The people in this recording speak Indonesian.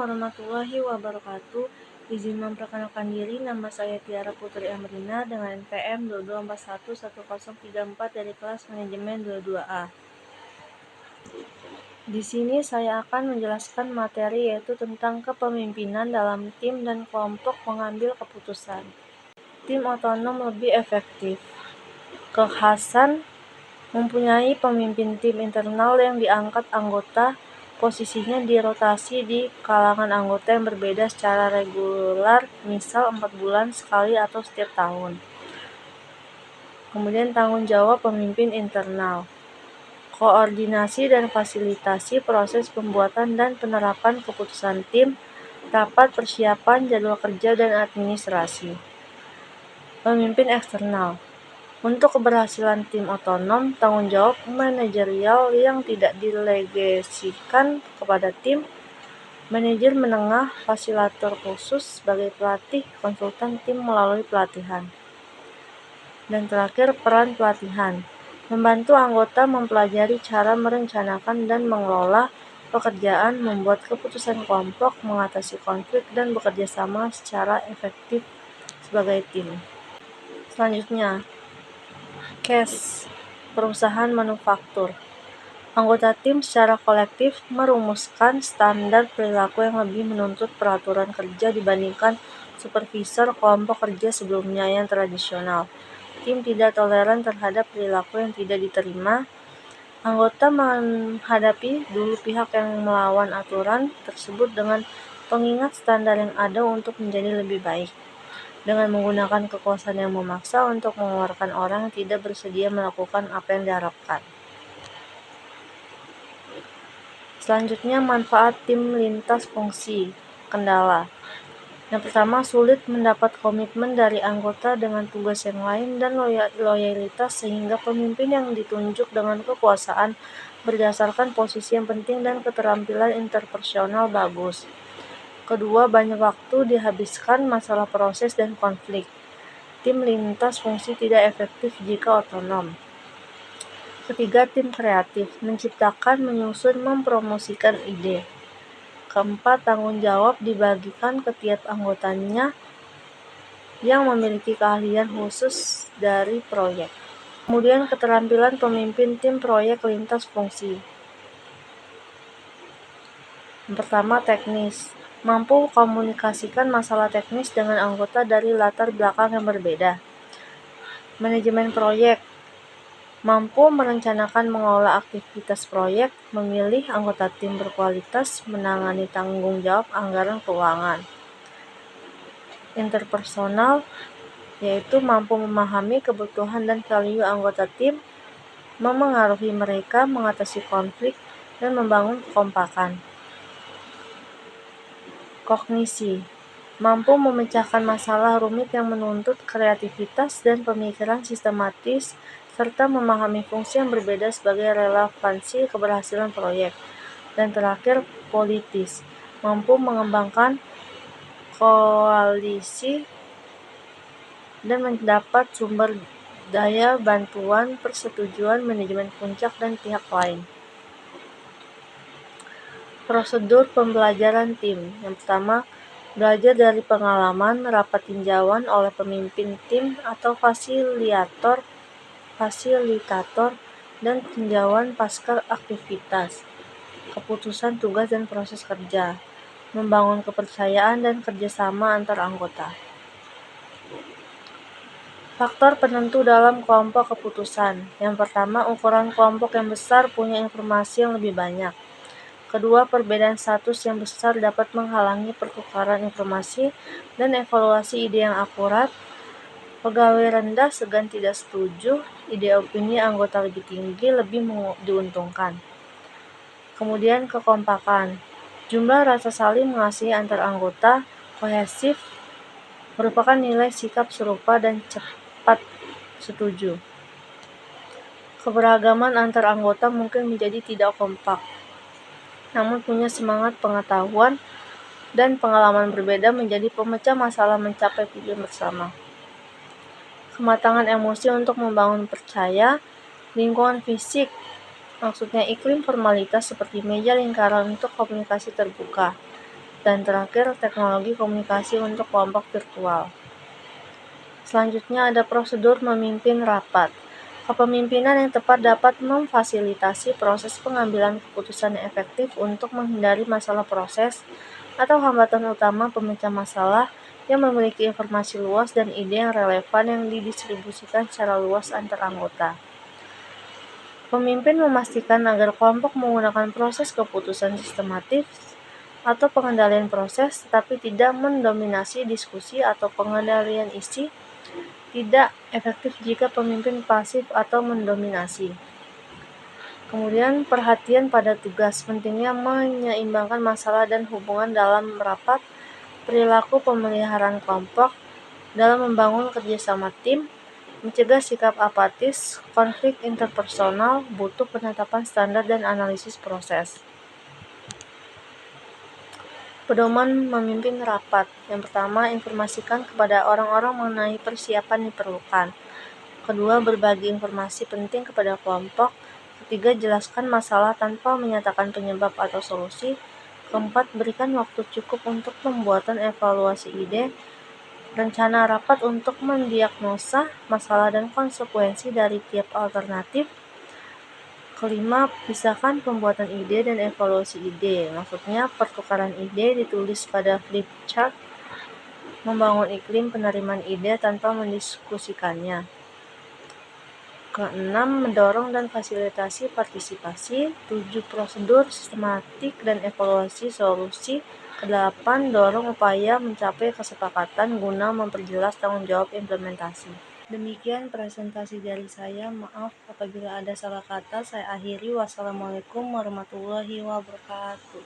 warahmatullahi wabarakatuh. Izin memperkenalkan diri, nama saya Tiara Putri Amrina dengan NPM 22411034 dari kelas manajemen 22A. Di sini saya akan menjelaskan materi yaitu tentang kepemimpinan dalam tim dan kelompok mengambil keputusan. Tim otonom lebih efektif. Kekhasan mempunyai pemimpin tim internal yang diangkat anggota. Posisinya dirotasi di kalangan anggota yang berbeda secara regular, misal 4 bulan sekali atau setiap tahun. Kemudian tanggung jawab pemimpin internal. Koordinasi dan fasilitasi proses pembuatan dan penerapan keputusan tim, rapat persiapan, jadwal kerja, dan administrasi. Pemimpin eksternal. Untuk keberhasilan tim otonom, tanggung jawab manajerial yang tidak didelegasikan kepada tim, manajer menengah, fasilitator khusus sebagai pelatih, konsultan tim melalui pelatihan. Dan terakhir, peran pelatihan. Membantu anggota mempelajari cara merencanakan dan mengelola pekerjaan, membuat keputusan kelompok, mengatasi konflik, dan bekerja sama secara efektif sebagai tim. Selanjutnya, case perusahaan manufaktur. Anggota tim secara kolektif merumuskan standar perilaku yang lebih menuntut peraturan kerja dibandingkan supervisor kelompok kerja sebelumnya yang tradisional. Tim tidak toleran terhadap perilaku yang tidak diterima. Anggota menghadapi dulu pihak yang melawan aturan tersebut dengan pengingat standar yang ada untuk menjadi lebih baik, dengan menggunakan kekuasaan yang memaksa untuk mengeluarkan orang yang tidak bersedia melakukan apa yang diharapkan. Selanjutnya, manfaat tim lintas fungsi. Kendala. Yang pertama, sulit mendapat komitmen dari anggota dengan tugas yang lain dan loyalitas sehingga pemimpin yang ditunjuk dengan kekuasaan berdasarkan posisi yang penting dan keterampilan interpersonal bagus. Kedua, banyak waktu dihabiskan masalah proses dan konflik. Tim lintas fungsi tidak efektif jika otonom. Ketiga, tim kreatif, menciptakan, menyusun, mempromosikan ide. Keempat, tanggung jawab dibagikan ke tiap anggotanya yang memiliki keahlian khusus dari proyek. Kemudian, keterampilan pemimpin tim proyek lintas fungsi. Yang pertama, teknis. Mampu komunikasikan masalah teknis dengan anggota dari latar belakang yang berbeda. Manajemen proyek. Mampu merencanakan mengelola aktivitas proyek, memilih anggota tim berkualitas, menangani tanggung jawab anggaran keuangan. Interpersonal, yaitu mampu memahami kebutuhan dan value anggota tim, memengaruhi mereka, mengatasi konflik, dan membangun kekompakan. Kognisi, mampu memecahkan masalah rumit yang menuntut kreativitas dan pemikiran sistematis, serta memahami fungsi yang berbeda sebagai relevansi keberhasilan proyek. Dan terakhir, politis, mampu mengembangkan koalisi dan mendapat sumber daya bantuan persetujuan manajemen puncak dan pihak lain. Prosedur pembelajaran tim. Yang pertama, belajar dari pengalaman, rapat tinjauan oleh pemimpin tim atau fasilitator, dan tinjauan pasca aktivitas, keputusan tugas dan proses kerja, membangun kepercayaan dan kerjasama antar anggota. Faktor penentu dalam kelompok keputusan. Yang pertama, ukuran kelompok yang besar punya informasi yang lebih banyak. Kedua, perbedaan status yang besar dapat menghalangi pertukaran informasi dan evaluasi ide yang akurat. Pegawai rendah segan tidak setuju, ide opini anggota lebih tinggi lebih diuntungkan. Kemudian kekompakan. Jumlah rasa saling mengasihi antar anggota, kohesif, merupakan nilai sikap serupa dan cepat setuju. Keberagaman antar anggota mungkin menjadi tidak kompak, namun punya semangat pengetahuan dan pengalaman berbeda menjadi pemecah masalah mencapai tujuan bersama. Kematangan emosi untuk membangun percaya. Lingkungan fisik, maksudnya iklim formalitas seperti meja lingkaran untuk komunikasi terbuka. Dan terakhir, teknologi komunikasi untuk kelompok virtual. Selanjutnya ada prosedur memimpin rapat. Kepemimpinan yang tepat dapat memfasilitasi proses pengambilan keputusan yang efektif untuk menghindari masalah proses atau hambatan utama pemecah masalah yang memiliki informasi luas dan ide yang relevan yang didistribusikan secara luas antar anggota. Pemimpin memastikan agar kelompok menggunakan proses keputusan sistematis atau pengendalian proses, tetapi tidak mendominasi diskusi atau pengendalian isi. Tidak efektif jika pemimpin pasif atau mendominasi. Kemudian perhatian pada tugas, pentingnya menyeimbangkan masalah dan hubungan dalam rapat, perilaku pemeliharaan kelompok dalam membangun kerjasama tim, mencegah sikap apatis, konflik interpersonal, butuh penetapan standar dan analisis proses. Pedoman memimpin rapat. Yang pertama, informasikan kepada orang-orang mengenai persiapan diperlukan. Kedua, berbagi informasi penting kepada kelompok. Ketiga, jelaskan masalah tanpa menyatakan penyebab atau solusi. Keempat, berikan waktu cukup untuk pembuatan evaluasi ide. Rencana rapat untuk mendiagnosa masalah dan konsekuensi dari tiap alternatif. Kelima, pisahkan pembuatan ide dan evaluasi ide. Maksudnya, pertukaran ide ditulis pada flip chart, membangun iklim penerimaan ide tanpa mendiskusikannya. Keenam, mendorong dan fasilitasi partisipasi. 7, prosedur sistematik dan evaluasi solusi. Kedelapan, dorong upaya mencapai kesepakatan guna memperjelas tanggung jawab implementasi. Demikian presentasi dari saya. Maaf apabila ada salah kata. Saya akhiri. Wassalamualaikum warahmatullahi wabarakatuh.